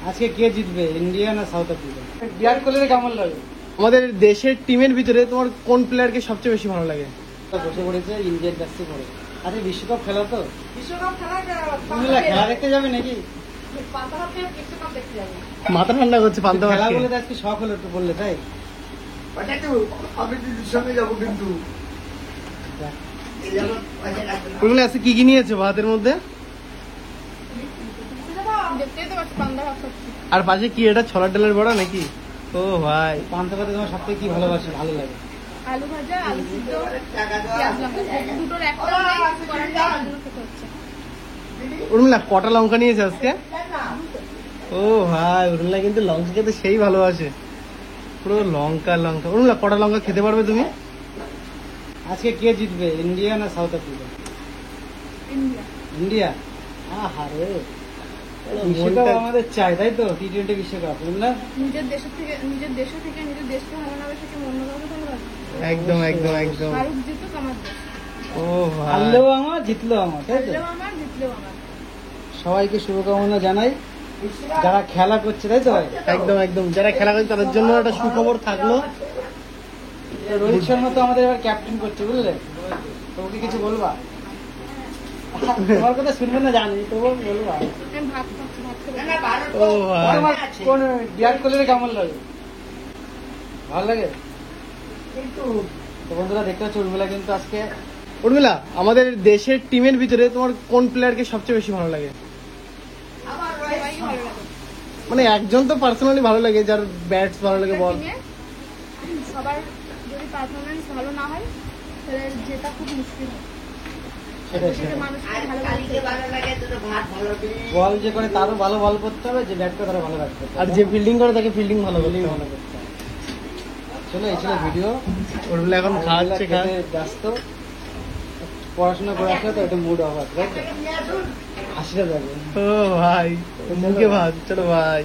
আজকে কে জিতবে, ইন্ডিয়া না সাউথ আফ্রিকা? বিরাট কোহলির কেমন লাগে? আমাদের দেশের টিমের ভিতরে তোমার কোন প্লেয়ারকে সবচেয়ে বেশি ভালো লাগে? বসে পড়েছে ইন্ডিয়ার জার্সি পরে। আজকে বিশ্বকাপ খেলা তো, বিশ্বকাপ তুমি খেলা দেখতে যাবে নাকি? বিশ্বকাপ দেখতে যাবো। মাথা ঠান্ডা করছে পান্তা খেলা ভাত বলে খেয়ে। তো আজকে শখ হলো একটু বললে, তাই? আমি দিদির সঙ্গে যাবো কিন্তু ওগুলো আজকে কি কি নিয়েছো ভাতের মধ্যে? দেখতেই তো পাচ্ছি পান্তা ভাত খাচ্ছি। আর পাশে কি এটা ছোলার ডালের বড়া নাকি? ও ভাই, পান্তা ভাতে তোমার সব থেকে কি ভালোবাসে, ভালো লাগে? আলু ভাজা, আলু সিদ্ধ, পেঁয়াজ লঙ্কা, দুটোর একটা কড়াইতে আলু খেতে হচ্ছে। উর্মিলা কটা লঙ্কা নিয়েছে আজকে? ও ভাই, উর্মিলা কিন্তু লঙ্কা খেতে সেই ভালোবাসে, পুরো লঙ্কা লঙ্কা। উর্মিলা কটা লঙ্কা খেতে পারবে তুমি? আজকে কে জিতবে, ইন্ডিয়া না সাউথ আফ্রিকা? ইন্ডিয়া। ইন্ডিয়া? আহারে, বিশ্বকাপ আমাদের চাই, তাই তো? টি-20 বিশ্বকাপ, বুঝলাম। নিজের দেশ থেকে নিজের দেশকে ভালো না বেশি অন্য কাউকে ভালো লাগে। একদম একদম একদম। ভারত জিতুক আমার দেশ। ও ভাই, হারলেও আমার, জিতলেও আমার, তাই তো? হারলেও আমার, জিতলেও আমার। সবাইকে শুভকামনা জানাই যারা খেলা করছে, তাই তো? একদম একদম। যারা খেলা করে তাদের জন্য একটা সুখবর থাকলো। রোহিত শর্মা তো আমাদের এবার ক্যাপ্টেন করছে, বুঝলে? তোমাকে কিছু বলবা? তোমার কথা শুনবে না জানি, তবু বলবা। আমি ভাত খাচ্ছি, ভাত খেতে। ও ভাই, তোমার কোন বিরাট কোহলির কেমন লাগে? ভালো লাগে তো বন্ধুরা, দেখতে পাচ্ছ উর্মিলা কিন্তু আজকে উর্মিলা আমাদের দেশের টিমের ভিতরে তোমার কোন প্লেয়ারকে সবচেয়ে বেশি ভালো লাগে? সবাইকে ভালো লাগে। মানে একজন তো পার্সোনালি ভালো লাগে, যার ব্যাটস ভালো লাগে, বল। টিমে সবার যদি পারফরমেন্স ভালো না হয় তাহলে যেটা খুব মুশকিল হয়। সেটাই সেটা মানুষকে ভালোবাসতে হবে। বল যে করে তারও ভালো বল করতে হবে, যে ব্যাট করে তারও ভালো ব্যাট করতে আর হবে, যে ফিল্ডিং করে তাকে ফিল্ডিং ভালো করতে bowling হবে। ভালো করতে হবে। চলো, এই ছিল ভিডিও। উর্মিলা এখন খাওয়াচ্ছে, খা। খেতে ব্যস্ত, পড়াশোনা করে আসলে তো একটু মুড অফ আছে, তাই তো? হাসিটা দেখো। ও ভাই, মুখে ভাত, চলো ভাই।